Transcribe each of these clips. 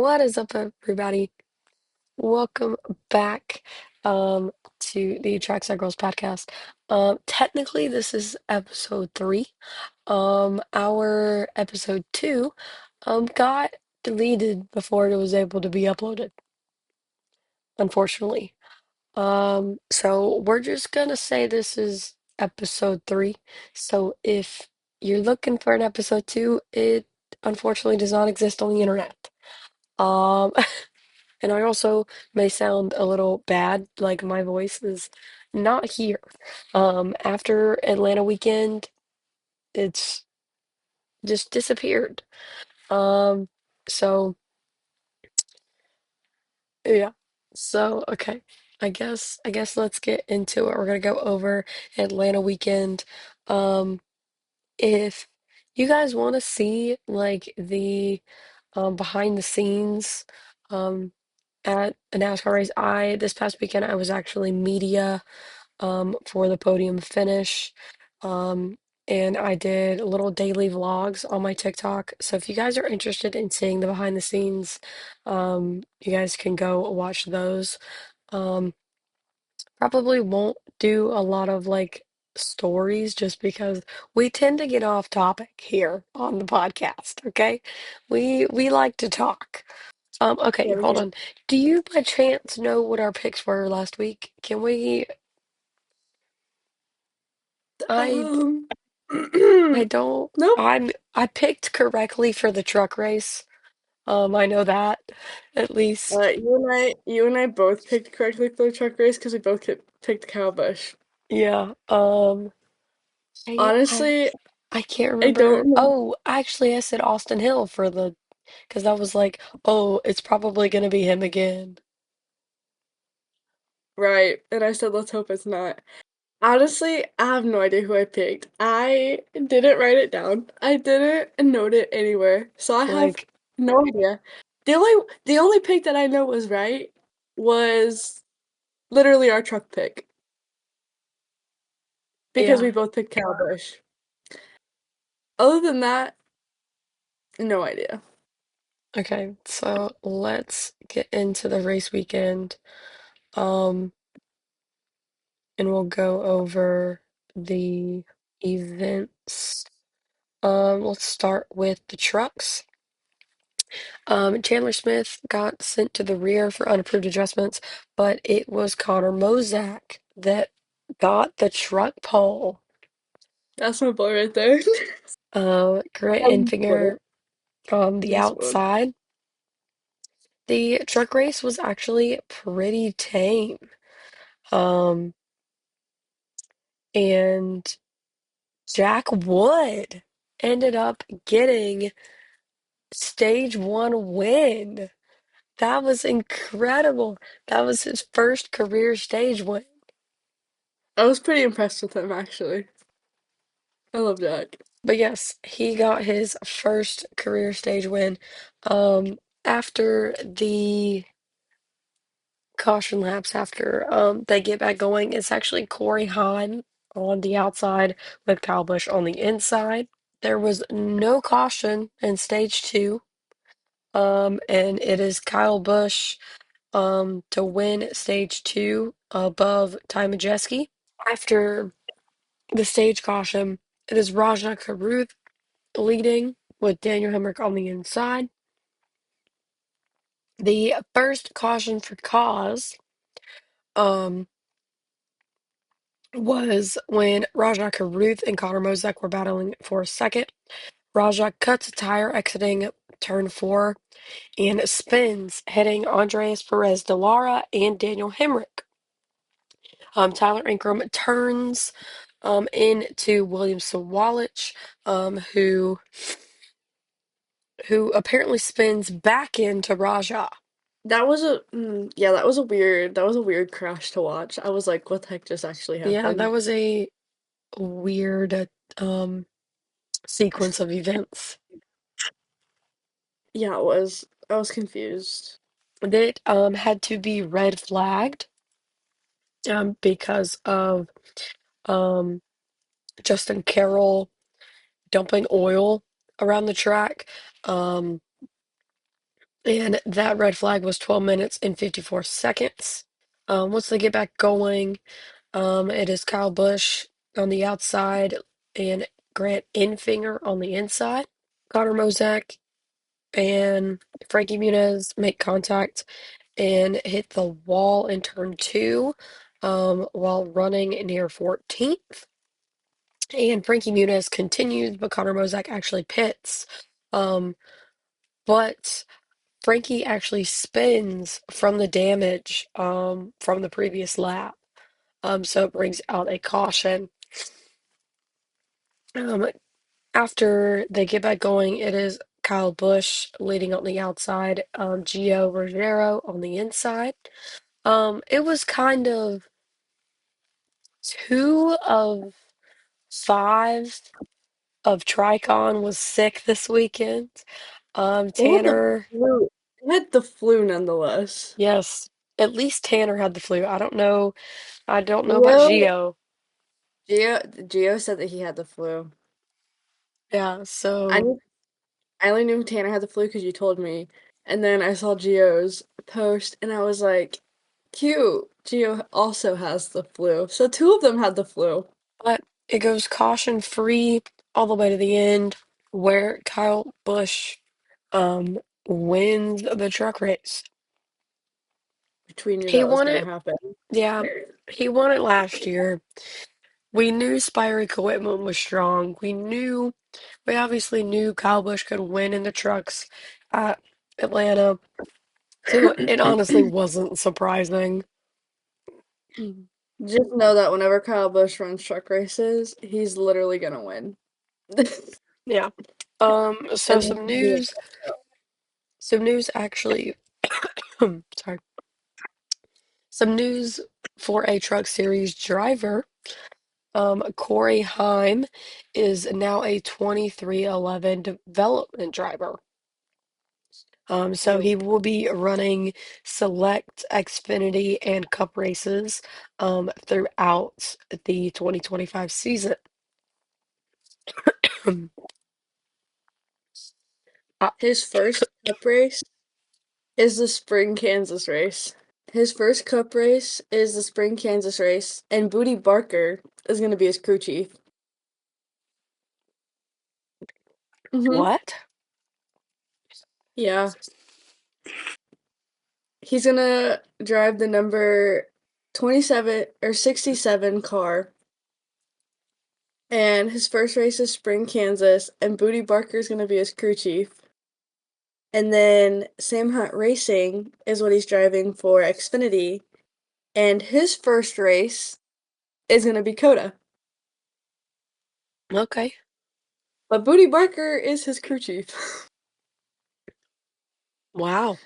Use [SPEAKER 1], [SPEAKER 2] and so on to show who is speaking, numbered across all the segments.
[SPEAKER 1] What is up, everybody? Welcome back to the Trackside Girls podcast. Technically, this is episode three. Our episode two got deleted before it was able to be uploaded, unfortunately. So we're just gonna say this is episode three. So if you're looking for an episode two, it unfortunately does not exist on the internet. Um, And I also may sound a little bad, like my voice is not here. After Atlanta weekend, it's just disappeared. Um, so yeah. So okay. I guess let's get into it. We're gonna go over Atlanta weekend. Um, if you guys want to see like the behind the scenes um at a NASCAR race, I this past weekend I was actually media for the podium finish. Um, and I did little daily vlogs on my TikTok. So if you guys are interested in seeing the behind the scenes, you guys can go watch those. Um, Probably won't do a lot of like stories just because we tend to get off topic here on the podcast, okay? We like to talk. Okay,
[SPEAKER 2] Yeah, we
[SPEAKER 1] hold
[SPEAKER 2] do.
[SPEAKER 1] on. Do you by chance know what our picks were last week? Can we I
[SPEAKER 2] Um,
[SPEAKER 1] I don't.
[SPEAKER 2] nope.
[SPEAKER 1] I picked correctly for the truck race. I know that at least.
[SPEAKER 2] You and I both picked correctly for the truck race because we both picked Kyle Busch.
[SPEAKER 1] Yeah. I I
[SPEAKER 2] Honestly,
[SPEAKER 1] I can't
[SPEAKER 2] I
[SPEAKER 1] remember.
[SPEAKER 2] don't know.
[SPEAKER 1] Oh, actually, I said Austin Hill for the because I was like, oh, it's probably gonna be him again.
[SPEAKER 2] Right, and I said let's hope it's not. Honestly, I have no idea who I picked. I didn't write it down. I didn't note it anywhere, so I have
[SPEAKER 1] Like,
[SPEAKER 2] no idea. The only pick that I know was right was literally our truck pick because
[SPEAKER 1] yeah.
[SPEAKER 2] we both picked Kyle Busch. Other than that, no idea.
[SPEAKER 1] Okay, so let's get into the race weekend. Um, and we'll go over the events. Let's start with the trucks. Chandler Smith got sent to the rear for unapproved adjustments, but it was Connor Mozak that got the truck pole.
[SPEAKER 2] That's my boy right there.
[SPEAKER 1] Great end
[SPEAKER 2] Um, what?
[SPEAKER 1] finger on the
[SPEAKER 2] Yes, one.
[SPEAKER 1] outside. The truck race was actually pretty tame. Um, and Jack Wood ended up getting stage one win. That was incredible. That was his first career stage win.
[SPEAKER 2] I was pretty impressed with him actually. I love Jack.
[SPEAKER 1] But yes, he got his first career stage win. After the caution laps, after they get back going, it's actually Corey Hahn on the outside with Kyle Busch on the inside. There was no caution in stage two. And it is Kyle Busch to win stage two above Ty Majeski. After the stage caution, it is Raja Caruth leading with Daniel Hemrick on the inside. The first caution for cause um, was when Raja Caruth and Connor Mozek were battling for a second. Raja cuts a tire exiting turn four and spins, hitting Andreas Perez de Lara and Daniel Hemrick. Tyler Ankrum turns into William Sawalich, who apparently spins back into Raja.
[SPEAKER 2] That was a weird crash to watch. I was like, what the heck just actually
[SPEAKER 1] Yeah, that
[SPEAKER 2] happened?
[SPEAKER 1] was a weird sequence of events
[SPEAKER 2] Yeah, it was. I was confused.
[SPEAKER 1] that had to be red flagged because of um, Justin Carroll dumping oil around the track. Um, And that red flag was 12 minutes and 54 seconds. Once they get back going, it is Kyle Busch on the outside and Grant Enfinger on the inside. Connor Mozak and Frankie Muniz make contact and hit the wall in turn two while running near 14th. And Frankie Muniz continues, but Connor Mozak actually pits. Um, but Frankie actually spins from the damage from the previous lap. So it brings out a caution. Um, After they get back going, it is Kyle Busch leading on the outside, Gio Ruggiero on the inside. It was kind of two of five of Tricon was sick this weekend.
[SPEAKER 2] They had the
[SPEAKER 1] Tanner,
[SPEAKER 2] flu. They had the flu nonetheless.
[SPEAKER 1] yes, at least Tanner had the flu. I don't know. I don't know about
[SPEAKER 2] Gio,
[SPEAKER 1] Gio.
[SPEAKER 2] Gio said that he had the flu.
[SPEAKER 1] Yeah,
[SPEAKER 2] I
[SPEAKER 1] so
[SPEAKER 2] knew, I only knew Tanner had the flu because you told me, and then I saw Gio's post, and I was like, "Cute." Gio also has the flu, so two of them had the flu
[SPEAKER 1] but it goes caution free all the way to the end, where Kyle Busch um wins the truck race.
[SPEAKER 2] which we knew
[SPEAKER 1] He
[SPEAKER 2] that was
[SPEAKER 1] won
[SPEAKER 2] gonna
[SPEAKER 1] it,
[SPEAKER 2] happen.
[SPEAKER 1] yeah, he won it last year. We knew Spire equipment was strong. We obviously knew Kyle Busch could win in the trucks at Atlanta. So it honestly wasn't surprising.
[SPEAKER 2] Just know that whenever Kyle Busch runs truck races, he's literally gonna win.
[SPEAKER 1] Yeah. So
[SPEAKER 2] And that's me.
[SPEAKER 1] some news actually, sorry. Some news for a Truck Series driver. Corey Heim is now a 2311 development driver. So
[SPEAKER 2] Ew.
[SPEAKER 1] he will be running select Xfinity and Cup races throughout the 2025 season. Uh,
[SPEAKER 2] His first cup race is the Spring Kansas race. His first cup race is the Spring Kansas race, and Booty Barker is gonna be his crew chief. Mm-hmm.
[SPEAKER 1] what?
[SPEAKER 2] Yeah. He's gonna drive the number 27 or 67 car. And his first race is Spring Kansas, and Booty Barker is gonna be his crew chief. And then Sam Hunt Racing is what he's driving for Xfinity. And his first race is gonna be Coda.
[SPEAKER 1] Okay.
[SPEAKER 2] But Booty Barker is his crew chief.
[SPEAKER 1] Wow.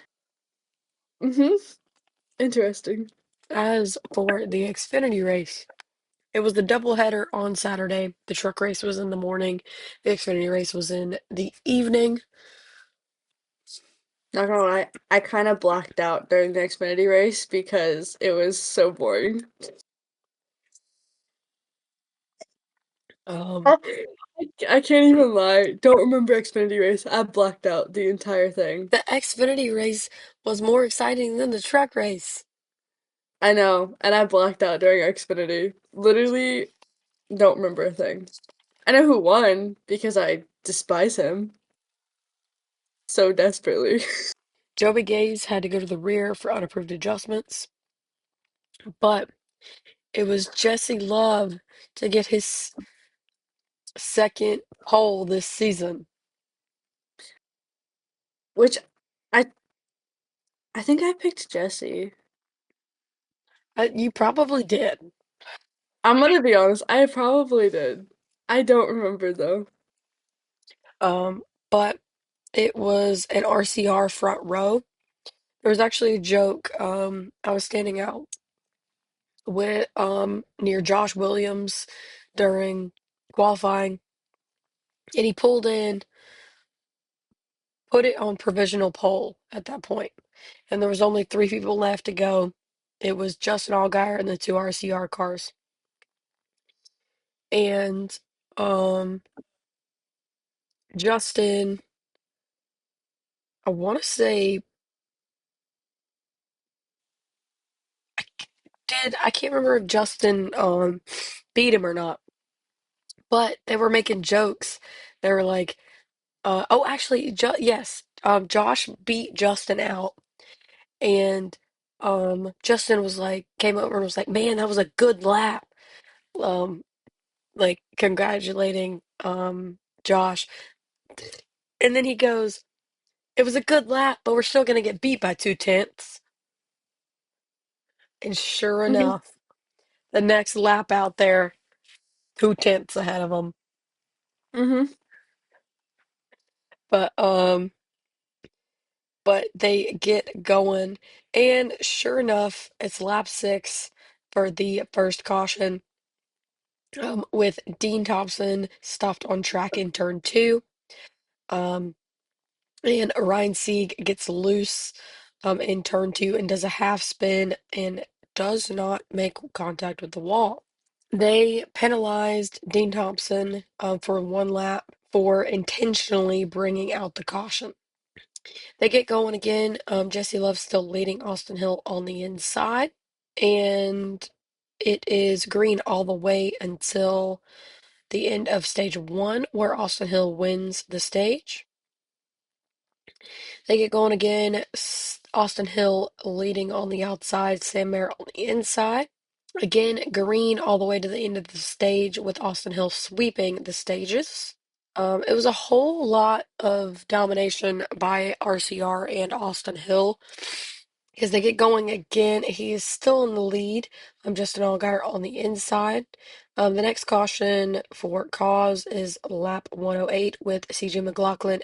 [SPEAKER 2] Mm-hmm. Interesting.
[SPEAKER 1] As for the Xfinity race, it was the doubleheader on Saturday. The truck race was in the morning. The Xfinity race was in the evening.
[SPEAKER 2] Not gonna lie, I kind of blacked out during the Xfinity race because it was so boring.
[SPEAKER 1] Um,
[SPEAKER 2] I I can't even lie. Don't remember Xfinity race. I blacked out the entire thing.
[SPEAKER 1] the Xfinity race was more exciting than the truck race.
[SPEAKER 2] I know, and I blacked out during Xfinity. Literally don't remember a thing. I know who won because I despise him so desperately.
[SPEAKER 1] Joey Gaze had to go to the rear for unapproved adjustments, but it was Jesse Love to get his second pole this season.
[SPEAKER 2] Which I I think I picked Jesse.
[SPEAKER 1] You probably did.
[SPEAKER 2] I'm gonna be honest, I probably did. I don't remember though.
[SPEAKER 1] But it was an RCR front row. There was actually a joke. I was standing out with near Josh Williams during qualifying, and he pulled in, put it on provisional pole at that point, and there was only three people left to go. It was Justin Allgaier and the two RCR cars, and um, Justin, I want to say I can't remember if Justin beat him or not, but they were making jokes. They were like, oh, actually, yes, Josh beat Justin out, and Justin was like, came over and was like, man, that was a good lap. Um, like congratulating Josh, and then he goes, it was a good lap, but we're still gonna get beat by 2/10. And sure
[SPEAKER 2] Mhm.
[SPEAKER 1] enough, the next lap out there, 2/10 ahead of him.
[SPEAKER 2] Mhm.
[SPEAKER 1] But but they get going, and sure enough, it's lap six for the first caution. With Dean Thompson stopped on track in turn two. Um, and Ryan Sieg gets loose in turn two and does a half spin and does not make contact with the wall. They penalized Dean Thompson for one lap for intentionally bringing out the caution. They get going again. Jesse Love's still leading Austin Hill on the inside, and it is green all the way until the end of stage one, where Austin Hill wins the stage. They get going again. Austin Hill leading on the outside, Sam Merritt on the inside. Again, green all the way to the end of the stage with Austin Hill sweeping the stages. It was a whole lot of domination by RCR and Austin Hill because they get going again. He is still in the lead. Justin Allgaier on the inside. The next caution for cause is lap 108 with CJ McLaughlin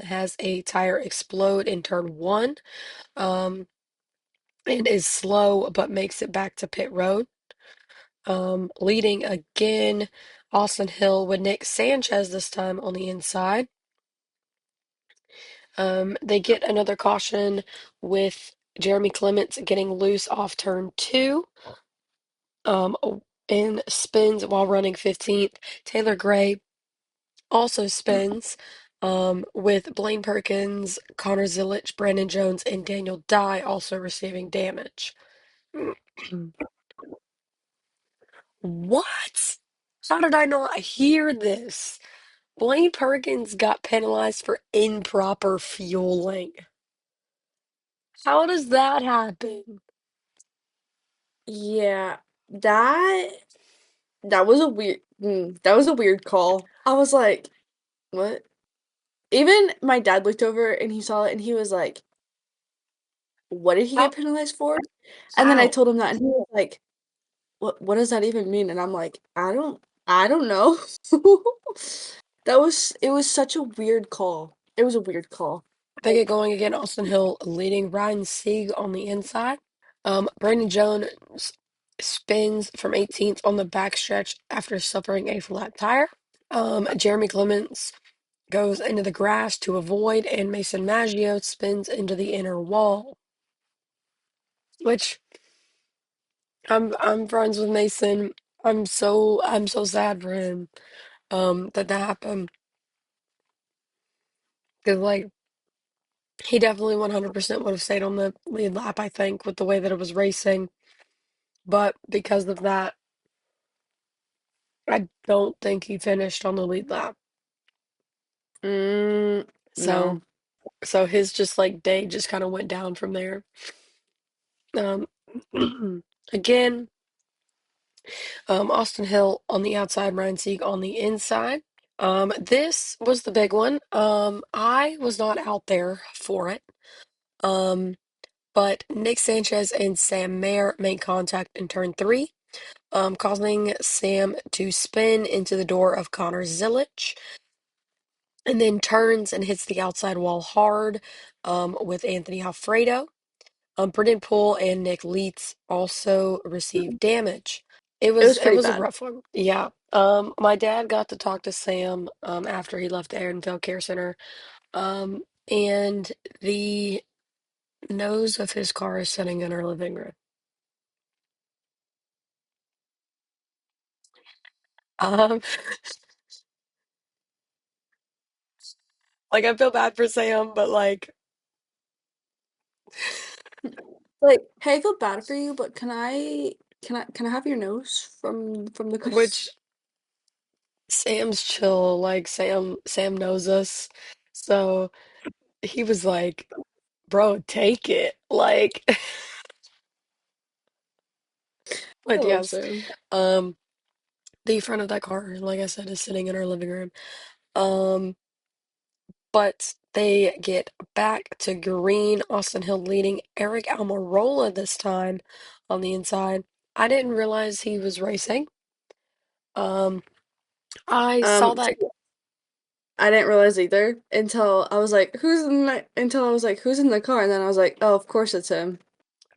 [SPEAKER 1] has a tire explode in turn one and is slow but makes it back to pit road. Leading again, Austin Hill with Nick Sanchez this time on the inside. They get another caution with Jeremy Clements getting loose off turn two. Um, and spins while running 15th. Taylor Gray also spins with Blaine Perkins, Connor Zilich, Brandon Jones, and Daniel Dye also receiving damage. What? How did I not hear this? Blaine Perkins got penalized for improper fueling. How does that happen?
[SPEAKER 2] Yeah, that that was a that was a weird call. I was like, "What?" Even my dad looked over and he saw it and he was like, "What did he
[SPEAKER 1] How?
[SPEAKER 2] get penalized for?" And then I
[SPEAKER 1] How?
[SPEAKER 2] told him that and he was like, what does that even mean?" And I'm like, I don't know." It was such a weird call. It was a weird call.
[SPEAKER 1] They get going again. Austin Hill leading Ryan Sieg on the inside. Brandon Jones spins from 18th on the backstretch after suffering a flat tire. Jeremy Clements goes into the grass to avoid, and Mason Maggio spins into the inner wall. Which I'm friends with Mason. I'm so sad for him. That happened because like he definitely 100% would have stayed on the lead lap. I think with the way that it was racing, but because of that, I don't think he finished on the lead lap.
[SPEAKER 2] Mm,
[SPEAKER 1] So
[SPEAKER 2] no.
[SPEAKER 1] so his just like day just kind of went down from there. Um, again, Austin Hill on the outside, Ryan Sieg on the inside. This was the big one. I was not out there for it. Um, but Nick Sanchez and Sam Mayer made contact in turn three, causing Sam to spin into the door of Connor Zilich, and then turns and hits the outside wall hard with Anthony Alfredo. Brendan Poole and Nick Leitz also received damage. It
[SPEAKER 2] It
[SPEAKER 1] was
[SPEAKER 2] was
[SPEAKER 1] it
[SPEAKER 2] pretty
[SPEAKER 1] was a
[SPEAKER 2] bad.
[SPEAKER 1] rough one. Yeah. My dad got to talk to Sam after he left the Aaronville Care Center. And the nose of his car is sitting in our living room. Um, like I feel bad for Sam, but like
[SPEAKER 2] Like, hey, I feel bad for you, but can I have your nose from the
[SPEAKER 1] Which Sam's chill, like Sam knows us. So he was like, bro, take it. Like,
[SPEAKER 2] I
[SPEAKER 1] but
[SPEAKER 2] love
[SPEAKER 1] yes,
[SPEAKER 2] Sam.
[SPEAKER 1] um, the front of that car, like I said, is sitting in our living room. Um, but they get back to green, Austin Hill leading Eric Almirola this time on the inside. I didn't realize he was racing. Um, I saw
[SPEAKER 2] Um,
[SPEAKER 1] that.
[SPEAKER 2] I didn't realize either until I was like, who's in the car? And then I was like, oh, of course it's him.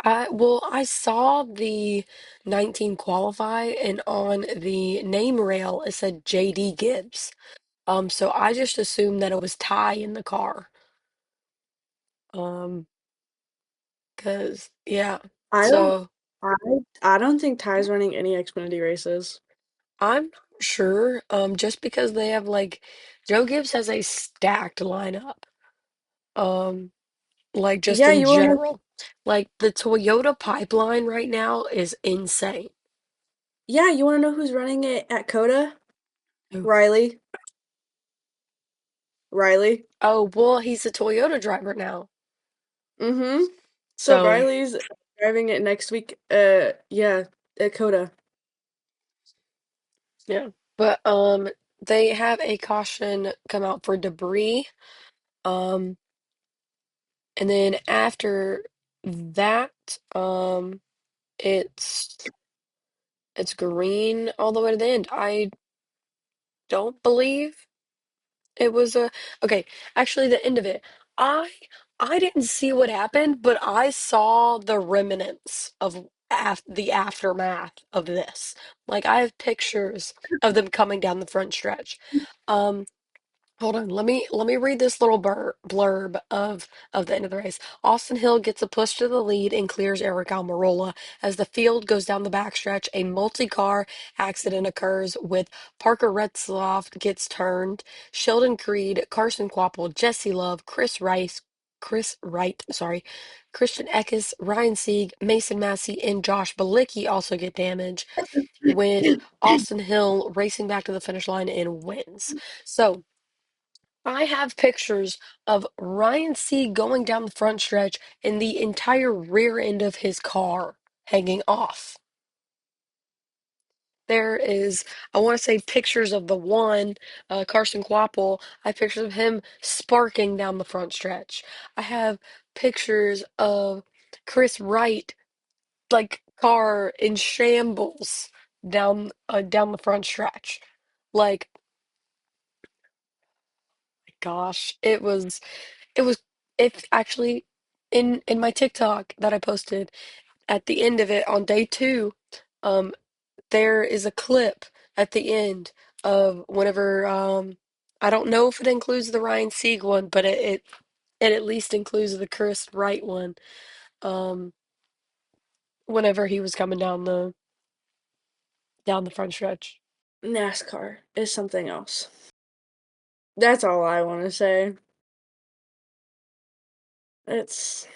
[SPEAKER 1] I saw the 19 qualify, and on the name rail it said JD Gibbs. So I just assumed that it was Ty in the car. Um, 'Cause yeah.
[SPEAKER 2] I don't
[SPEAKER 1] So
[SPEAKER 2] I I don't think Ty's running any Xfinity races.
[SPEAKER 1] I'm not sure. Just because they have like Joe Gibbs has a stacked lineup. Um, like just
[SPEAKER 2] Yeah,
[SPEAKER 1] in
[SPEAKER 2] you wanna
[SPEAKER 1] general. Like the Toyota pipeline right now is insane.
[SPEAKER 2] you wanna know who's running it at Coda?
[SPEAKER 1] Ooh.
[SPEAKER 2] Riley. Riley.
[SPEAKER 1] Oh, well, he's a Toyota driver now.
[SPEAKER 2] Mm-hmm. So
[SPEAKER 1] So
[SPEAKER 2] Riley's driving it next week. Yeah, at Coda.
[SPEAKER 1] yeah. But they have a caution come out for debris. Um and then after that, it's it's green all the way to the end. I don't believe it was a okay, actually the end of it. I I didn't see what happened, but I saw the remnants of the aftermath of this. Like I have pictures of them coming down the front stretch. Um Hold on, let me read this little blurb of the end of the race. Austin Hill gets a push to the lead and clears Eric Almirola. As the field goes down the backstretch, a multi-car accident occurs with Parker Retzloff gets turned, Sheldon Creed, Carson Quapple, Jesse Love, Chris Wright, sorry, Christian Eckes, Ryan Sieg, Mason Massey, and Josh Balicki also get damaged, with Austin Hill racing back to the finish line and wins. So. I have pictures of Ryan C going down the front stretch and the entire rear end of his car hanging off. There is, I want to say pictures of the one, Carson Quapple. I have pictures of him sparking down the front stretch. I have pictures of Chris Wright, like car in shambles down the front stretch. Like, gosh, it was it actually in my TikTok that I posted at the end of it on day two, um, there is a clip at the end of whenever I don't know if it includes the Ryan Sieg one, but it at least includes the Chris Wright one. Um, Whenever he was coming down the front stretch.
[SPEAKER 2] NASCAR is something else. That's all I want to say. It's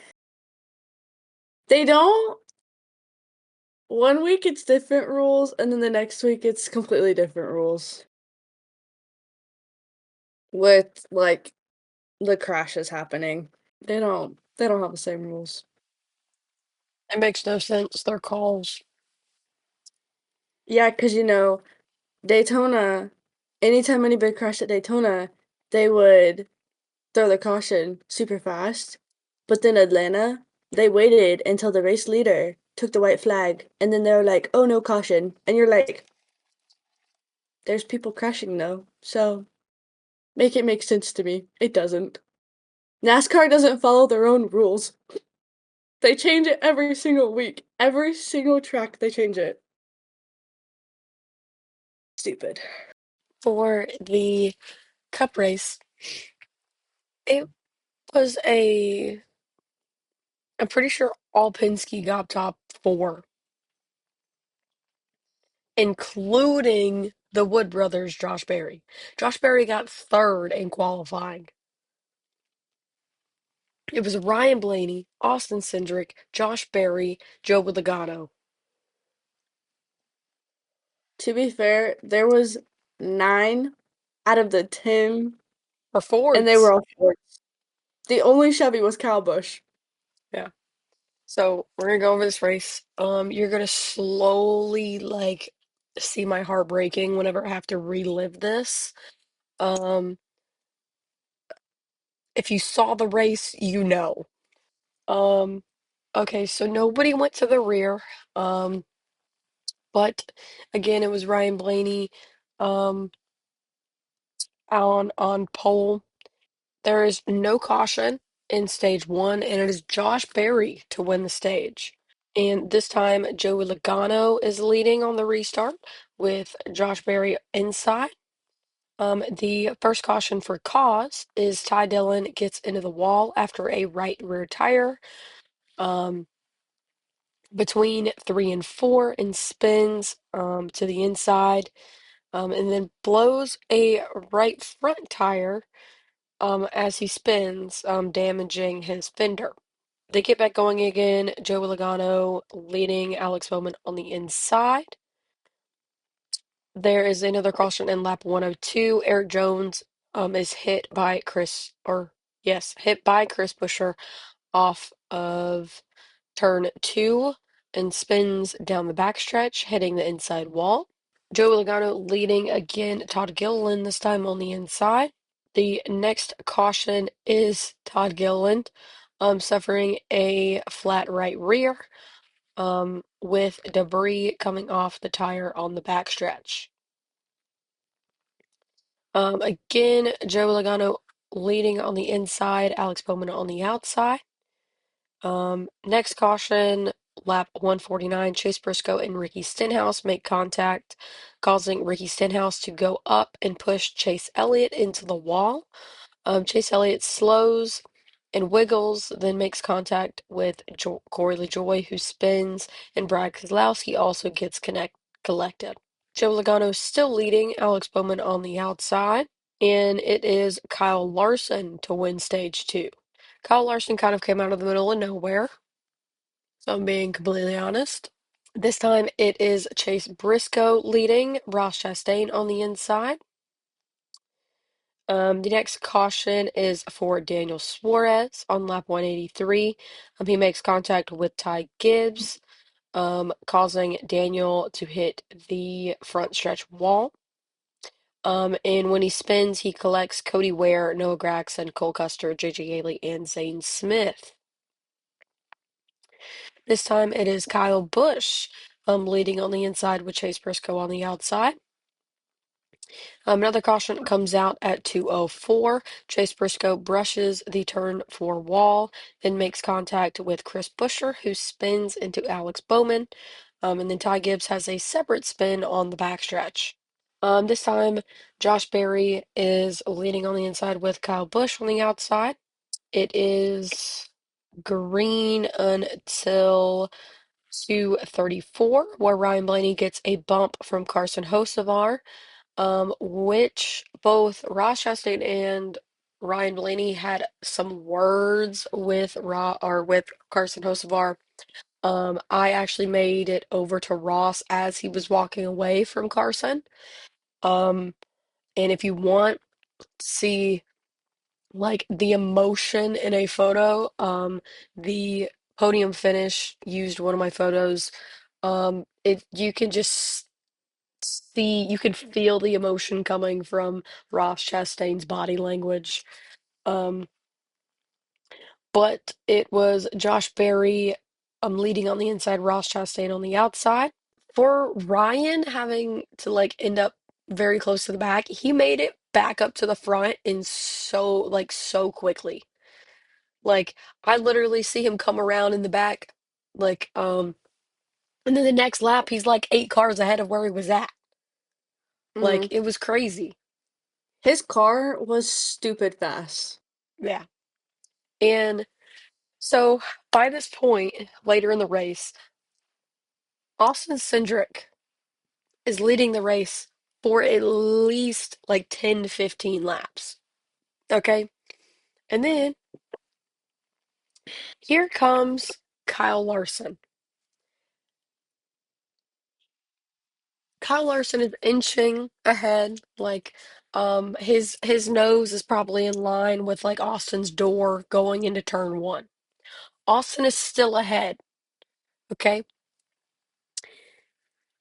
[SPEAKER 2] they don't one week it's different rules and then the next week it's completely different rules with like the crashes happening. They don't have the same rules.
[SPEAKER 1] It makes no sense. Their calls.
[SPEAKER 2] Yeah, 'cause Daytona, anytime anybody crashed at Daytona, they would throw the caution super fast. But then Atlanta, they waited until the race leader took the white flag, and then they were like, "Oh, no caution." And you're like, "There's people crashing though." So, make it make sense to me. It doesn't. NASCAR doesn't follow their own rules. They change it every single week. Every single track they change it. Stupid.
[SPEAKER 1] For the cup race, it was I'm pretty sure all Penske got top four, including the Wood brothers, Josh Berry. Josh Berry got third in qualifying. It was Ryan Blaney, Austin Cindric, Josh Berry, Joe Logano,
[SPEAKER 2] To be fair, there was 9 out of the 10,
[SPEAKER 1] or
[SPEAKER 2] and they were
[SPEAKER 1] Fords.
[SPEAKER 2] all Fords. The only Chevy was Kyle Busch.
[SPEAKER 1] Yeah. So we're gonna go over this race. You're gonna slowly like see my heart breaking whenever I have to relive this. Um, if you saw the race, you know. Um, okay, so nobody went to the rear. Um, but again, it was Ryan Blaney, um, on pole. There is no caution in stage one, and it is Josh Berry to win the stage. And this time, Joey Logano is leading on the restart with Josh Berry inside. The first caution for cause is Ty Dillon gets into the wall after a right rear tire um, between 3 and 4 and spins to the inside and then blows a right front tire as he spins, damaging his fender. They get back going again. Joey Logano leading Alex Bowman on the inside. There is another caution in lap 102. Eric Jones is hit by Chris Buescher off of turn 2 and spins down the backstretch, hitting the inside wall. Joey Logano leading again, Todd Gilliland this time on the inside. The next caution is Todd Gilliland, suffering a flat right rear, with debris coming off the tire on the backstretch. Again, Joe Logano leading on the inside, Alex Bowman on the outside. Next caution, lap 149, Chase Briscoe and Ricky Stenhouse make contact, causing Ricky Stenhouse to go up and push Chase Elliott into the wall. Chase Elliott slows and wiggles, then makes contact with Corey LaJoy, who spins, and Brad Keselowski also gets collected. Joe Logano still leading, Alex Bowman on the outside, and it is Kyle Larson to win stage two. Kyle Larson kind of came out of the middle of nowhere, so I'm being completely honest. This time it is Chase Briscoe leading, Ross Chastain on the inside. The next caution is for Daniel Suarez on lap 183. He makes contact with Ty Gibbs, causing Daniel to hit the front stretch wall. And when he spins, he collects Cody Ware, Noah Gragson, Cole Custer, JJ Haley, and Zane Smith. This time it is Kyle Busch, leading on the inside with Chase Briscoe on the outside. Another caution comes out at 2:04. Chase Briscoe brushes the turn 4 wall, then makes contact with Chris Buescher, who spins into Alex Bowman. And then Ty Gibbs has a separate spin on the backstretch. This time, Josh Berry is leading on the inside with Kyle Busch on the outside. It is green until 2:34, where Ryan Blaney gets a bump from Carson Hocevar, which both Ross Chastain and Ryan Blaney had some words with with Carson Hocevar. I actually made it over to Ross as he was walking away from Carson. Um, and if you want to see like the emotion in a photo, the podium finish used one of my photos. It you can just see, you can feel the emotion coming from Ross Chastain's body language. Um, but it was Josh Berry leading on the inside, Ross Chastain on the outside. For Ryan having to like end up very close to the back, he made it back up to the front in so quickly. Like I literally see him come around in the back, like and then the next lap he's like 8 cars ahead of where he was at. Like
[SPEAKER 2] Mhm.
[SPEAKER 1] it was crazy.
[SPEAKER 2] His car was stupid fast.
[SPEAKER 1] Yeah. And so by this point, later in the race, Austin Cindric is leading the race for at least like 10 to 15 laps. Okay? And then Here comes Kyle Larson. Kyle Larson is inching ahead, like his nose is probably in line with like Austin's door going into turn one. Austin is still ahead, okay?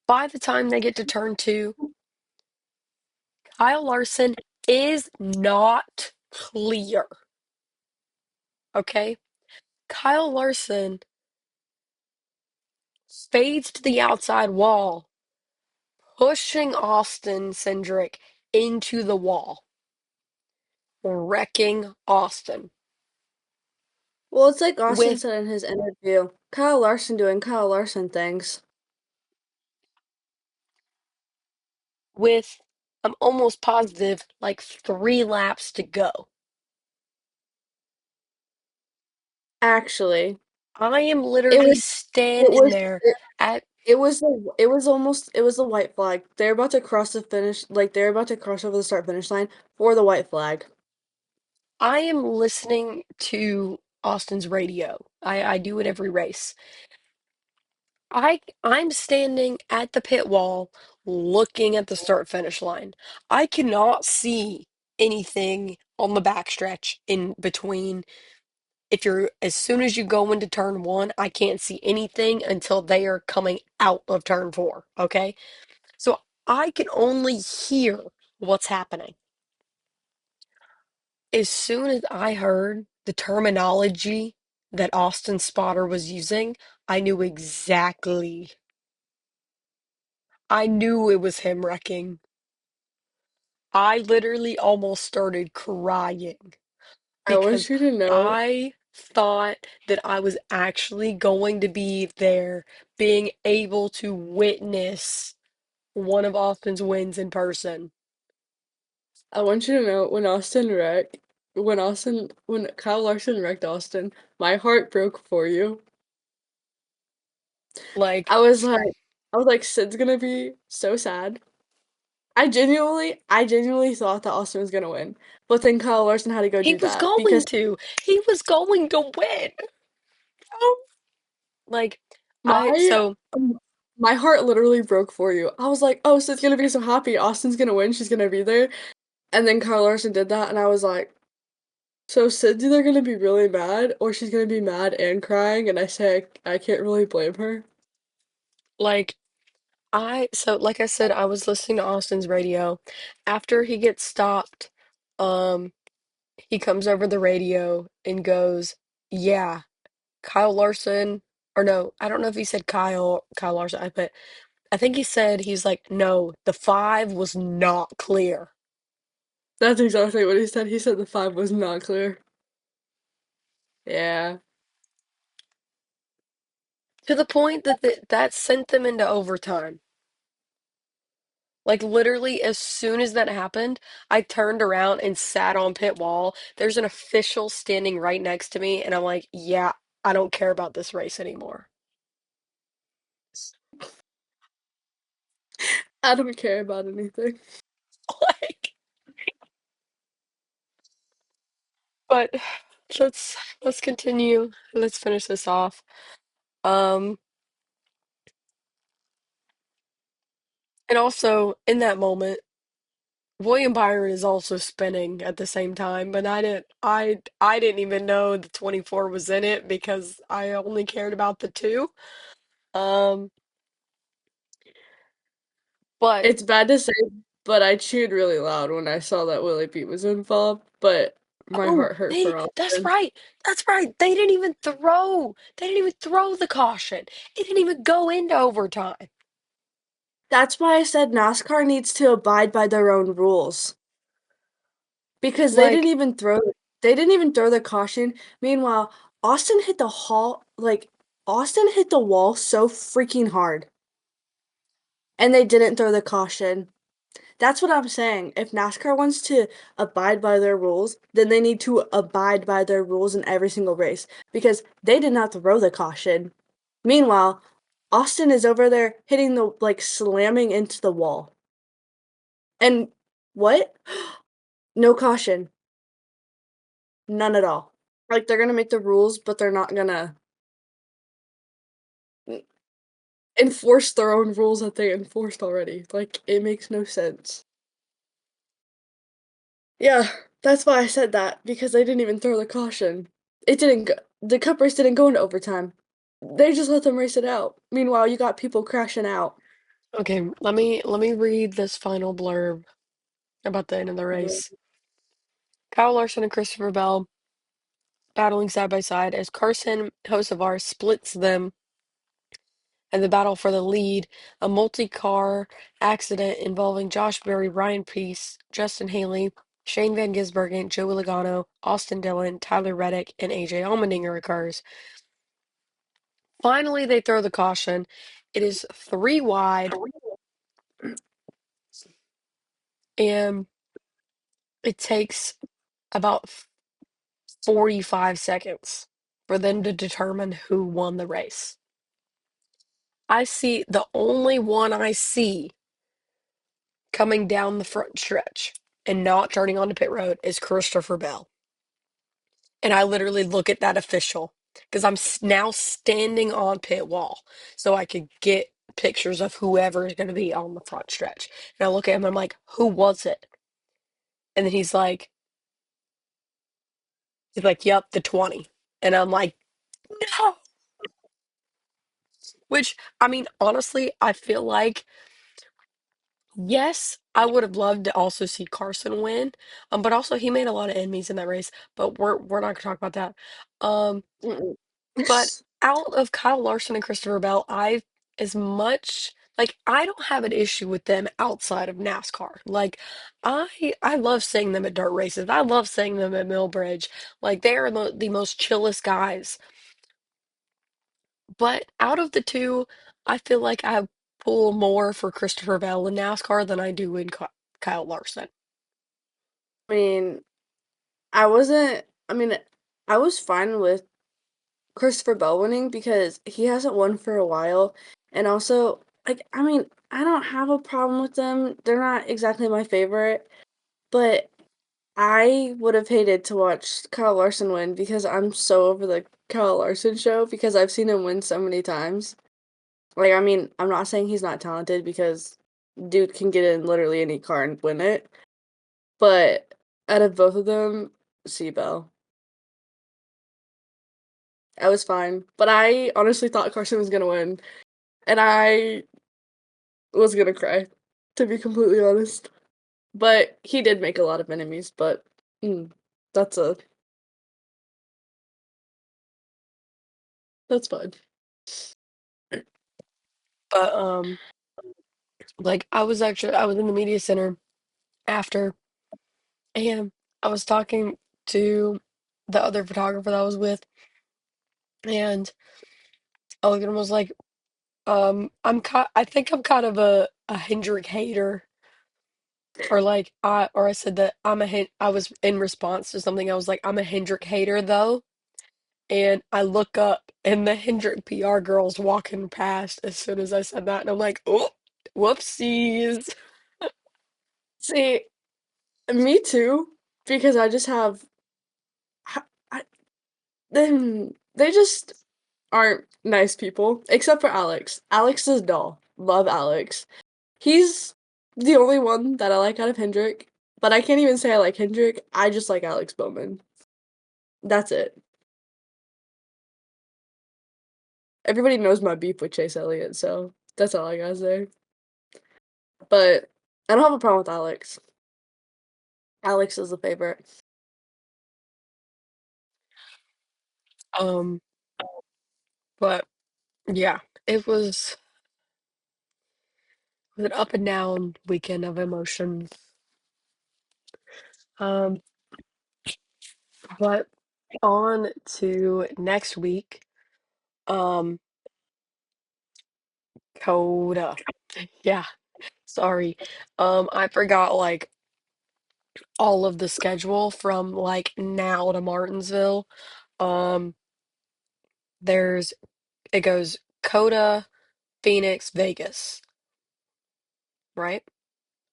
[SPEAKER 1] By the time they get to turn two, Kyle Larson is not clear, okay? Kyle Larson fades to the outside wall, pushing Austin Cindric into the wall, wrecking Austin
[SPEAKER 2] Well, it's like Austin
[SPEAKER 1] with
[SPEAKER 2] said in his interview. Kyle Larson doing Kyle Larson things.
[SPEAKER 1] with I'm almost positive like 3 laps to go.
[SPEAKER 2] Actually,
[SPEAKER 1] I am
[SPEAKER 2] it
[SPEAKER 1] literally
[SPEAKER 2] was it
[SPEAKER 1] standing
[SPEAKER 2] was
[SPEAKER 1] there at
[SPEAKER 2] it was the white flag. They're about to cross the finish, like they're about to cross over the start finish line for the white flag.
[SPEAKER 1] I am listening to Austin's radio. I do it every race. I'm standing at the pit wall looking at the start finish line. I cannot see anything on the backstretch in between. If you're as soon as you go into turn one, I can't see anything until they are coming out of turn four. Okay. So I can only hear what's happening. As soon as I heard the terminology that Austin Spotter was using, I knew exactly. I knew it was him wrecking. I literally almost started crying
[SPEAKER 2] I
[SPEAKER 1] because
[SPEAKER 2] want you to know,
[SPEAKER 1] I thought that I was actually going to be there, being able to witness one of Austin's wins in person.
[SPEAKER 2] I want you to know when Kyle Larson wrecked Austin, my heart broke for you.
[SPEAKER 1] Like,
[SPEAKER 2] I was like, I was like, Sid's gonna be so sad. I genuinely thought that Austin was gonna win, but then Kyle Larson had to go
[SPEAKER 1] he
[SPEAKER 2] do
[SPEAKER 1] was
[SPEAKER 2] that
[SPEAKER 1] going
[SPEAKER 2] because
[SPEAKER 1] to. He was going to win. Oh, like, I,
[SPEAKER 2] my
[SPEAKER 1] so
[SPEAKER 2] um, my heart literally broke for you. I was like, oh, Sid's gonna be so happy. Austin's gonna win. She's gonna be there. And then Kyle Larson did that, and I was like, so Sid's either gonna be really mad or she's gonna be mad and crying. And I say I can't really blame her.
[SPEAKER 1] like, like I said, I was listening to Austin's radio. After he gets stopped, um, he comes over the radio and goes, yeah, Kyle Larson, or no, I don't know if he said Kyle Larson, but I think he said, he's like, no, the five was not clear.
[SPEAKER 2] That's exactly what he said. He said the five was not clear. Yeah.
[SPEAKER 1] To the point that that sent them into overtime. Like literally, as soon as that happened, I turned around and sat on pit wall. There's an official standing right next to me, and I'm like, yeah, I don't care about this race anymore.
[SPEAKER 2] I don't care about anything.
[SPEAKER 1] Like, but let's continue. Let's finish this off. Um, and also in that moment, William Byron is also spinning at the same time, but I didn't even know the 24 was in it because I only cared about the two. Um, but
[SPEAKER 2] It's bad to say, but I cheered really loud when I saw that Willie Pete was involved, but my
[SPEAKER 1] oh,
[SPEAKER 2] heart hurt for
[SPEAKER 1] that's
[SPEAKER 2] Austin.
[SPEAKER 1] right. That's right. They didn't even throw. They didn't even throw the caution. It didn't even go into overtime.
[SPEAKER 2] That's why I said NASCAR needs to abide by their own rules because
[SPEAKER 1] Like,
[SPEAKER 2] they didn't even throw the caution. Meanwhile, Austin hit the wall so freaking hard and they didn't throw the caution. That's what I'm saying. If NASCAR wants to abide by their rules, then they need to abide by their rules in every single race because they did not throw the caution. Meanwhile, Austin is over there hitting the like slamming into the wall. And what? No caution. None at all. Like, they're gonna make the rules, but they're not gonna enforce their own rules that they enforced already. Like, it makes no sense. Yeah, that's why I said that, because they didn't even throw the caution. It didn't go the cup race didn't go into overtime. They just let them race it out. Meanwhile, you got people crashing out.
[SPEAKER 1] Okay, let me read this final blurb about the end of the race. Kyle Larson and Christopher Bell battling side by side as Carson Hocevar splits them in the battle for the lead. A multi-car accident involving Josh Berry, Ryan Peace, Justin Haley, Shane Van Gisbergen, Joey Logano, Austin Dillon, Tyler Reddick, and AJ Allmendinger occurs. Finally, they throw the caution. It is three wide, and it takes about 45 seconds for them to determine who won the race. I see the only one I see coming down the front stretch and not turning onto pit road is Christopher Bell. And I literally look at that official because I'm now standing on pit wall so I could get pictures of whoever is going to be on the front stretch. And I look at him and I'm like, who was it? And then he's like, yep, the 20. And I'm like, no. Which, I mean, honestly, I feel like, yes, I would have loved to also see Carson win. But also he made a lot of enemies in that race. But we're not gonna talk about that. Um,
[SPEAKER 2] Mm-mm.
[SPEAKER 1] but out of Kyle Larson and Christopher Bell, as much like I don't have an issue with them outside of NASCAR. Like I love seeing them at dirt races. I love seeing them at Millbridge. Like they are the most chillest guys. But out of the two, I feel like I pull more for Christopher Bell in NASCAR than I do in Kyle Larson.
[SPEAKER 2] I mean, I wasn't I mean, I was fine with Christopher Bell winning because he hasn't won for a while, and also, like, I mean, I don't have a problem with them. They're not exactly my favorite, but I would have hated to watch Kyle Larson win because I'm so over the Kyle Larson show because I've seen him win so many times. Like, I mean, I'm not saying he's not talented because dude can get in literally any car and win it, but out of both of them, Bell. I was fine, but I honestly thought Carson was gonna win, and I was gonna cry, to be completely honest. But he did make a lot of enemies, but mm, that's a that's fine.
[SPEAKER 1] But like I was in the media center after, and I was talking to the other photographer that I was with, and I looked at him and was like, I think I'm kind of a Hendrick hater. Or I said that I was in response to something. I was like, I'm a Hendrick hater though. And I look up and the Hendrick PR girl's walking past as soon as I said that. And I'm like, oh, whoopsies.
[SPEAKER 2] See, me too, because I just have I, then they just aren't nice people, except for Alex. Alex is dull. Love Alex. He's the only one that I like out of Hendrick, but I can't even say I like Hendrick. I just like Alex Bowman. That's it. Everybody knows my beef with Chase Elliott, so that's all I gotta say. But I don't have a problem with Alex. Alex is the favorite.
[SPEAKER 1] Um, but yeah, it was an up and down weekend of emotions. Um, but on to next week. Um, Coda. Yeah, sorry. I forgot like all of the schedule from like now to Martinsville. Um, there's it goes Coda, Phoenix, Vegas, right?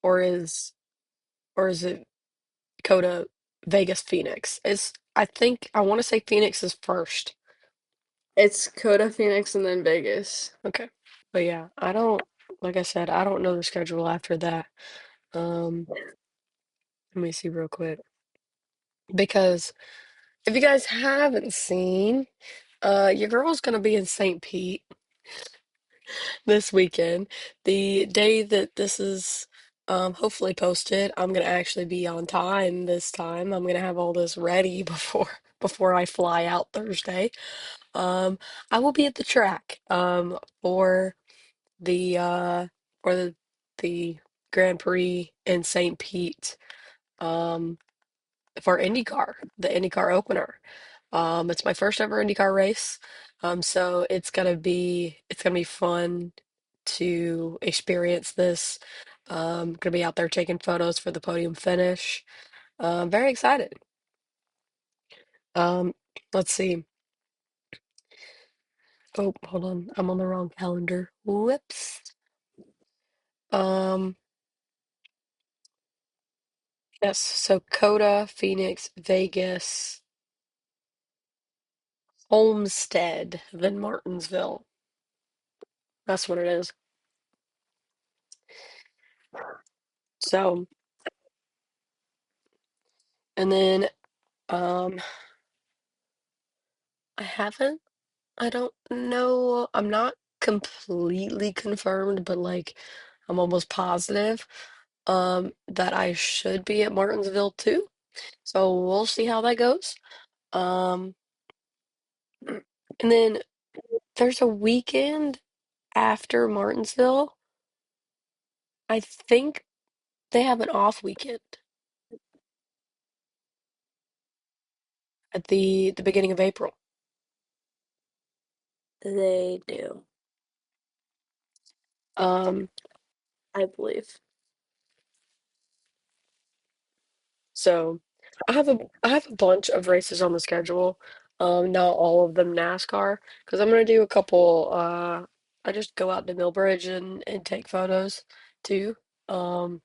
[SPEAKER 1] Or is or is it Coda, Vegas, Phoenix? I think I want to say Phoenix is first.
[SPEAKER 2] It's Coda, Phoenix, and then Vegas.
[SPEAKER 1] Okay. But yeah, I don't, like I said, I don't know the schedule after that. Um, Let me see real quick. Because if you guys haven't seen, your girl's gonna be in St. Pete this weekend. The day that this is hopefully posted, I'm gonna actually be on time this time. I'm gonna have all this ready before I fly out Thursday. Um, I will be at the track the uh for the Grand Prix in St. Pete for IndyCar, the IndyCar opener. It's my first ever IndyCar race. So it's gonna be fun to experience this. Gonna be out there taking photos for the podium finish. Very excited. Um, let's see. Oh, hold on. I'm on the wrong calendar. Whoops. Um, yes, so Coda, Phoenix, Vegas, Homestead, then Martinsville. That's what it is. So, and then um I haven't I don't know. I'm not completely confirmed, but like I'm almost positive that I should be at Martinsville too. So we'll see how that goes. Um and then there's a weekend after Martinsville. I think they have an off weekend at the beginning of April.
[SPEAKER 2] They do,
[SPEAKER 1] Um
[SPEAKER 2] I believe.
[SPEAKER 1] So I have a bunch of races on the schedule. Not all of them NASCAR, because I'm gonna do a couple. I just go out to Millbridge and take photos too. Um,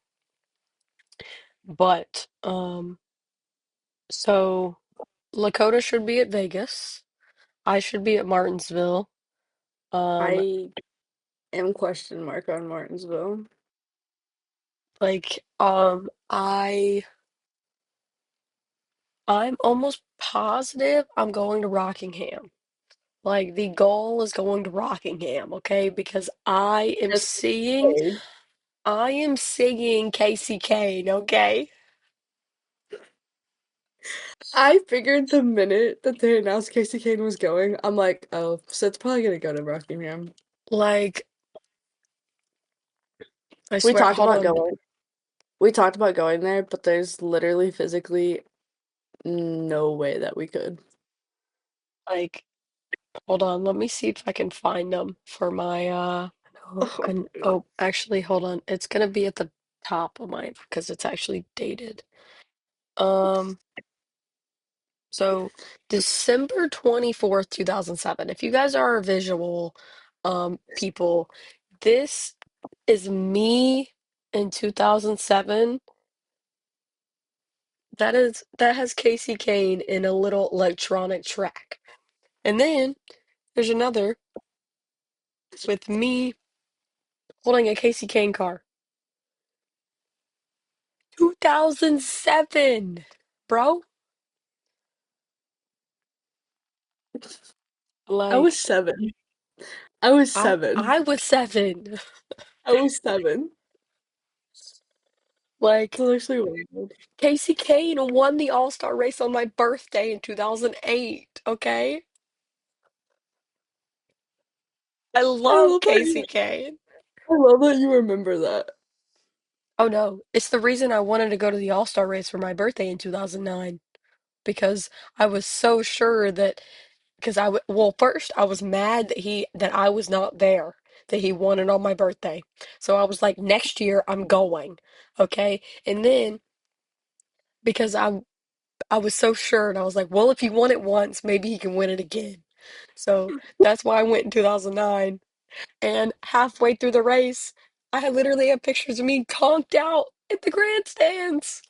[SPEAKER 1] so Lakota should be at Vegas. I should be at Martinsville. Um,
[SPEAKER 2] I am question mark on Martinsville.
[SPEAKER 1] I'm almost positive I'm going to Rockingham. Like the goal is going to Rockingham, okay? Because
[SPEAKER 2] Just paid.
[SPEAKER 1] I am singing Casey Kane, okay?
[SPEAKER 2] I figured the minute that they announced Casey Kane was going, I'm like, oh, so it's probably gonna go to Rockingham.
[SPEAKER 1] Like, I
[SPEAKER 2] We
[SPEAKER 1] swear,
[SPEAKER 2] talked
[SPEAKER 1] hold
[SPEAKER 2] about
[SPEAKER 1] on.
[SPEAKER 2] going. We talked about going there, but there's literally physically no way that we could.
[SPEAKER 1] Like, hold on. Let me see if I can find them for my no,
[SPEAKER 2] Oh,
[SPEAKER 1] and oh, actually, hold on. It's gonna be at the top of my because it's actually dated. Um, so December 24th, 2007. If you guys are visual people, this is me in 2007. That has Casey Kane in a little electronic track. And then there's another with me holding a Casey Kane car. 2007, bro.
[SPEAKER 2] I was
[SPEAKER 1] Like
[SPEAKER 2] 7. I was
[SPEAKER 1] I
[SPEAKER 2] 7.
[SPEAKER 1] was 7.
[SPEAKER 2] I was 7.
[SPEAKER 1] Like
[SPEAKER 2] That's actually wild.
[SPEAKER 1] Casey Kane won the All-Star race on my birthday in 2008, okay? I
[SPEAKER 2] I
[SPEAKER 1] love
[SPEAKER 2] love that
[SPEAKER 1] Casey
[SPEAKER 2] you
[SPEAKER 1] Kane.
[SPEAKER 2] I love that you remember that.
[SPEAKER 1] Oh no, it's the reason I wanted to go to the All-Star race for my birthday in 2009 because I was so sure that because well, first I was mad that I was not there, that he won it on my birthday. So I was like, next year I'm going, okay? And then because I was so sure, and I was like, well, if he won it once, maybe he can win it again. So that's why I went in 2009. And halfway through the race, I literally have pictures of me conked out at the grandstands.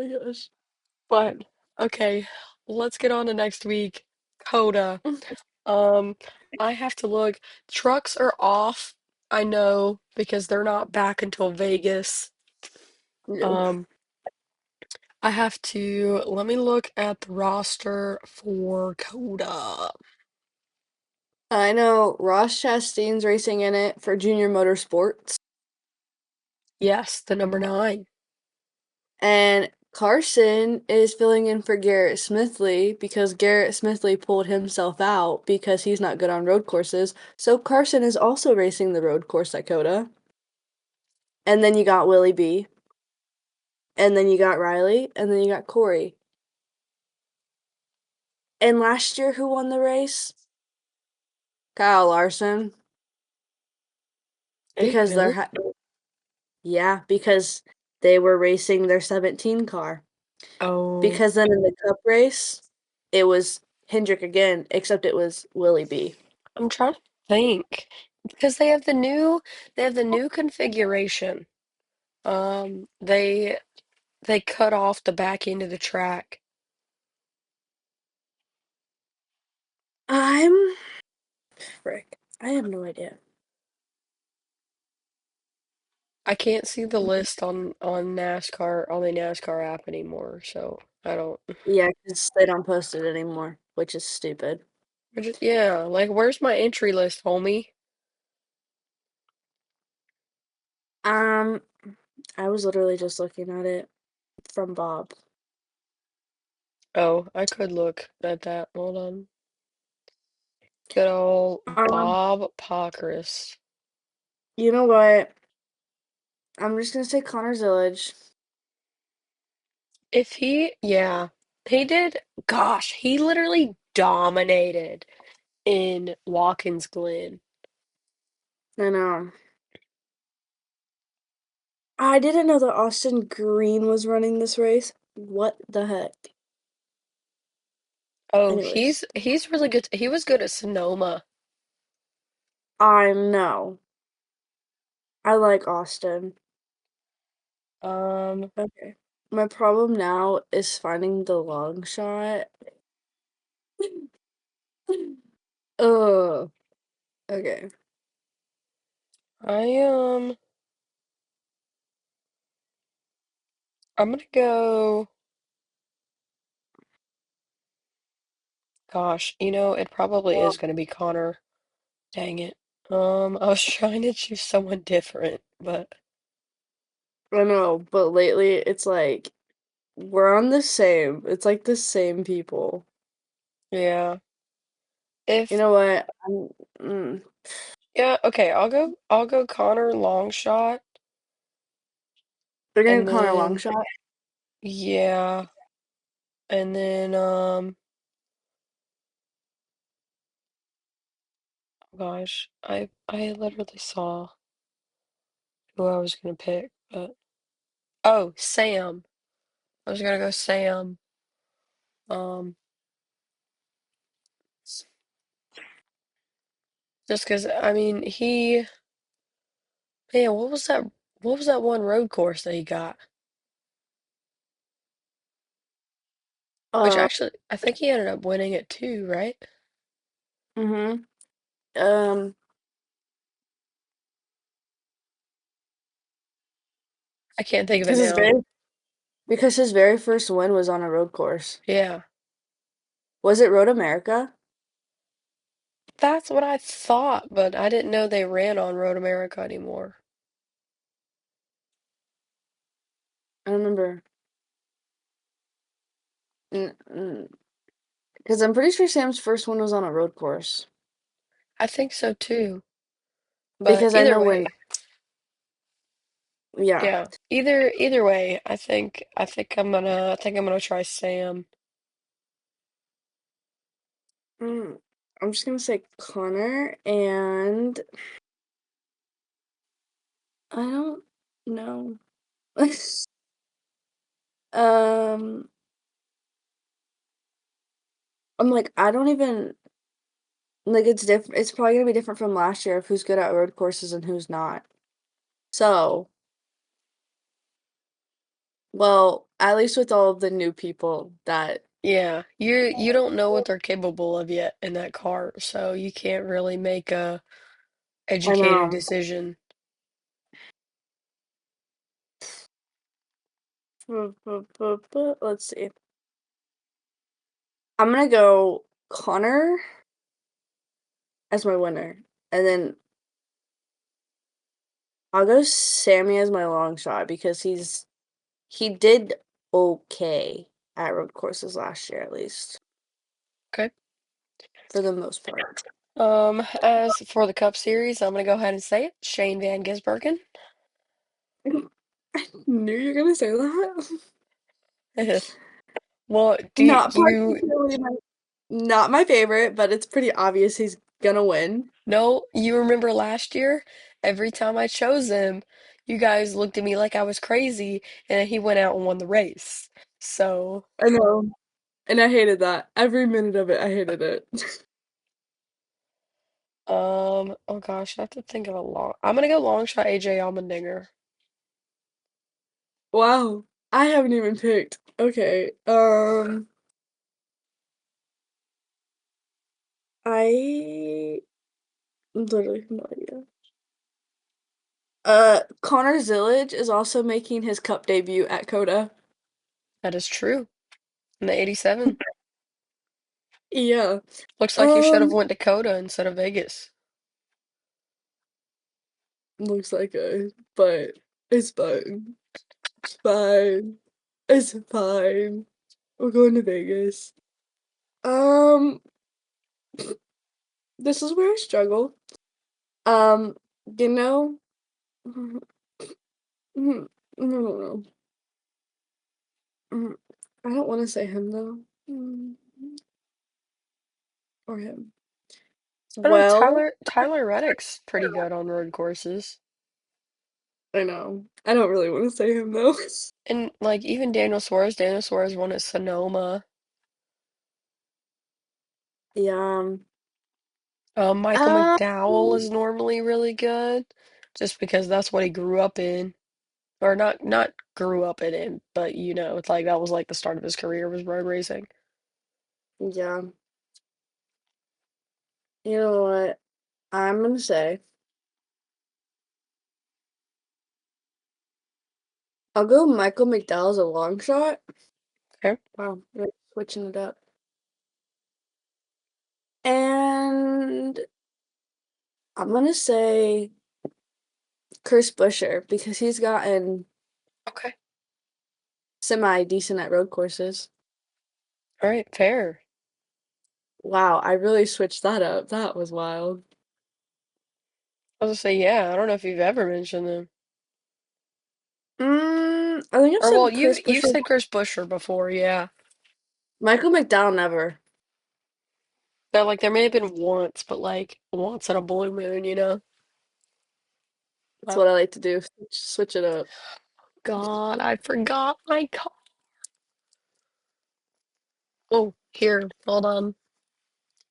[SPEAKER 2] my gosh.
[SPEAKER 1] But okay, let's get on to next week. Coda. Um, I have to look. Trucks are off. I know because they're not back until Vegas.
[SPEAKER 2] Nope.
[SPEAKER 1] Um, I have to let me look at the roster for Coda.
[SPEAKER 2] I know Ross Chastain's racing in it for Junior Motorsports,
[SPEAKER 1] Yes, the number nine.
[SPEAKER 2] and Carson is filling in for Garrett Smithley because Garrett Smithley pulled himself out because he's not good on road courses. So Carson is also racing the road course at Coda. And then you got Willie B, and then you got Riley, and then you got Corey. And last year, who won the race? Kyle Larson.
[SPEAKER 1] Hey,
[SPEAKER 2] Because
[SPEAKER 1] really?
[SPEAKER 2] yeah, because they were racing their 17 car.
[SPEAKER 1] Oh,
[SPEAKER 2] Because then in the cup race, it was Hendrick again, except it was Willie B.
[SPEAKER 1] I'm trying to think because they have the new configuration. They cut off the back end of the track.
[SPEAKER 2] I'm frick. I have no idea.
[SPEAKER 1] I can't see the list on NASCAR on the NASCAR app anymore, so I don't.
[SPEAKER 2] Yeah, because they don't post it anymore, which is stupid.
[SPEAKER 1] Yeah, like where's my entry list, homie?
[SPEAKER 2] Um, I was literally just looking at it from Bob.
[SPEAKER 1] Oh, I could look at that. Hold on. Good old
[SPEAKER 2] Um,
[SPEAKER 1] Bob Pockris.
[SPEAKER 2] you know what? I'm just gonna say Connor Zillage.
[SPEAKER 1] If he, yeah, he did. Gosh, he literally dominated in Watkins Glen.
[SPEAKER 2] I know. I didn't know that Austin Green was running this race. What the heck?
[SPEAKER 1] Oh,
[SPEAKER 2] Anyways,
[SPEAKER 1] he's really good. He was good at Sonoma.
[SPEAKER 2] I know. I like Austin.
[SPEAKER 1] Um,
[SPEAKER 2] Okay. My problem now is finding the long shot. Oh, okay.
[SPEAKER 1] I I'm gonna go. Gosh, it probably is gonna be Connor. Dang it. I was trying to choose someone different, but
[SPEAKER 2] I know, but lately it's like we're on the same. It's like the same people.
[SPEAKER 1] yeah.
[SPEAKER 2] You
[SPEAKER 1] If
[SPEAKER 2] know what? Mm,
[SPEAKER 1] Yeah, okay, I'll go Connor long shot,
[SPEAKER 2] they're gonna
[SPEAKER 1] and
[SPEAKER 2] Connor
[SPEAKER 1] then
[SPEAKER 2] Longshot.
[SPEAKER 1] yeah, and then gosh, I literally saw who I was gonna pick, but oh, Sam. I was gonna go Sam. Um, just 'cause I mean man, what was that one road course that he got? Which
[SPEAKER 2] Uh,
[SPEAKER 1] actually I think he ended up winning it too, right?
[SPEAKER 2] mm-hmm. Um,
[SPEAKER 1] I can't think of it
[SPEAKER 2] because his
[SPEAKER 1] now.
[SPEAKER 2] very first win was on a road course.
[SPEAKER 1] Yeah.
[SPEAKER 2] Was it Road America?
[SPEAKER 1] That's what I thought, but I didn't know they ran on Road America anymore.
[SPEAKER 2] I don't remember. Because I'm pretty sure Sam's first one was on a road course.
[SPEAKER 1] I think so too. But
[SPEAKER 2] Because I
[SPEAKER 1] either
[SPEAKER 2] know when,
[SPEAKER 1] way,
[SPEAKER 2] yeah.
[SPEAKER 1] yeah. Either way, I think I'm gonna try Sam.
[SPEAKER 2] Mm, I'm just gonna say Connor, and I don't know. Um, I'm like, I don't even like it's different. It's probably gonna be different from last year of who's good at road courses and who's not. So, well, At least with all the new people that
[SPEAKER 1] Yeah, you don't know what they're capable of yet in that car, so you can't really make a
[SPEAKER 2] I
[SPEAKER 1] educated
[SPEAKER 2] know.
[SPEAKER 1] decision.
[SPEAKER 2] Let's see. I'm gonna go Connor as my winner, and then I'll go Sammy as my long shot because he did okay at road courses last year, at least
[SPEAKER 1] Okay.
[SPEAKER 2] for the most part.
[SPEAKER 1] As for the Cup Series, I'm gonna go ahead and say it. Shane Van Gisbergen.
[SPEAKER 2] I knew you were gonna say that.
[SPEAKER 1] Well,
[SPEAKER 2] Not
[SPEAKER 1] do you
[SPEAKER 2] particularly not my favorite, but it's pretty obvious he's gonna win.
[SPEAKER 1] know, you remember last year? Every time I chose him, you guys looked at me like I was crazy, and he went out and won the race. So,
[SPEAKER 2] I know. And I hated that. Every minute of it, I hated it.
[SPEAKER 1] oh gosh, I have to think of a long. I'm gonna go long shot AJ Allmendinger.
[SPEAKER 2] Wow. I haven't even picked. Okay. I literally have no idea. Connor Zillage is also making his cup debut at Coda.
[SPEAKER 1] That is true. In the 87.
[SPEAKER 2] Yeah.
[SPEAKER 1] Looks like you should have
[SPEAKER 2] Um,
[SPEAKER 1] went to Coda instead of Vegas.
[SPEAKER 2] looks like it, but it's fine. It's fine. It's fine. We're going to Vegas. Um, this is where I struggle. Um, you know, no, no, no. I don't want to say him though. Or him.
[SPEAKER 1] I know
[SPEAKER 2] Well,
[SPEAKER 1] Tyler Reddick's pretty good on road courses.
[SPEAKER 2] I know. I don't really want to say him though.
[SPEAKER 1] And like even Daniel Suarez won at Sonoma.
[SPEAKER 2] Yeah.
[SPEAKER 1] Michael
[SPEAKER 2] Um,
[SPEAKER 1] McDowell is normally really good, just because that's what he grew up in, or not grew up in it, but you know, it's like that was like the start of his career was road racing.
[SPEAKER 2] yeah. You know what? I'm gonna say I'll go Michael McDowell's a long shot.
[SPEAKER 1] Okay,
[SPEAKER 2] Wow, we're switching it up. And I'm gonna say Chris Buescher because he's gotten
[SPEAKER 1] okay,
[SPEAKER 2] semi decent at road courses.
[SPEAKER 1] all right, fair.
[SPEAKER 2] Wow, I really switched that up. That was wild.
[SPEAKER 1] I was gonna say yeah. I don't know if you've ever mentioned them,
[SPEAKER 2] I think I've
[SPEAKER 1] or well,
[SPEAKER 2] said Chris
[SPEAKER 1] you've
[SPEAKER 2] Buescher.
[SPEAKER 1] said Chris Buescher before, yeah.
[SPEAKER 2] Michael McDowell never.
[SPEAKER 1] That like there may have been once, but like once in a blue moon, you know.
[SPEAKER 2] That's
[SPEAKER 1] But
[SPEAKER 2] what I like to do. Switch it up.
[SPEAKER 1] God, I forgot my call. Oh, here, hold on.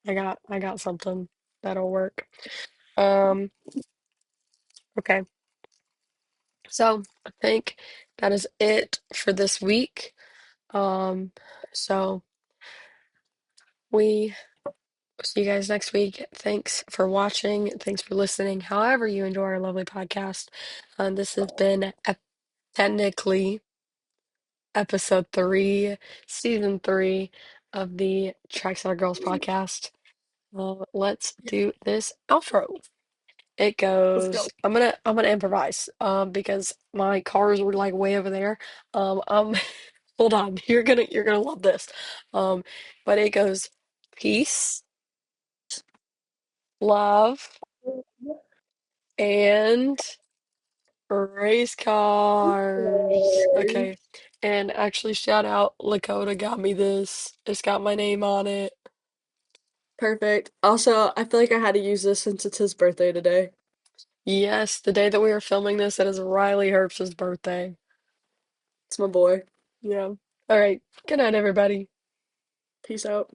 [SPEAKER 1] I got something that'll work. Um, okay. So I think that is it for this week. Um, so we see you guys next week. Thanks for watching. Thanks for listening. However you enjoy our lovely podcast. This has been technically episode 3, season 3 of the Trackside Girls podcast. Let's do this outro. It
[SPEAKER 2] Let's go.
[SPEAKER 1] goes, I'm gonna improvise, because my cars were like way over there. Hold on, you're gonna love this. Um, but it goes peace, love, and race cars. Okay. And actually shout out Lakota got me this. It's got my name on it.
[SPEAKER 2] Perfect. Also, I feel like I had to use this since it's his birthday today.
[SPEAKER 1] Yes, the day that we are filming this, it is Riley Herbst's birthday.
[SPEAKER 2] It's my boy.
[SPEAKER 1] Yeah. All right. Good night, everybody.
[SPEAKER 2] Peace out.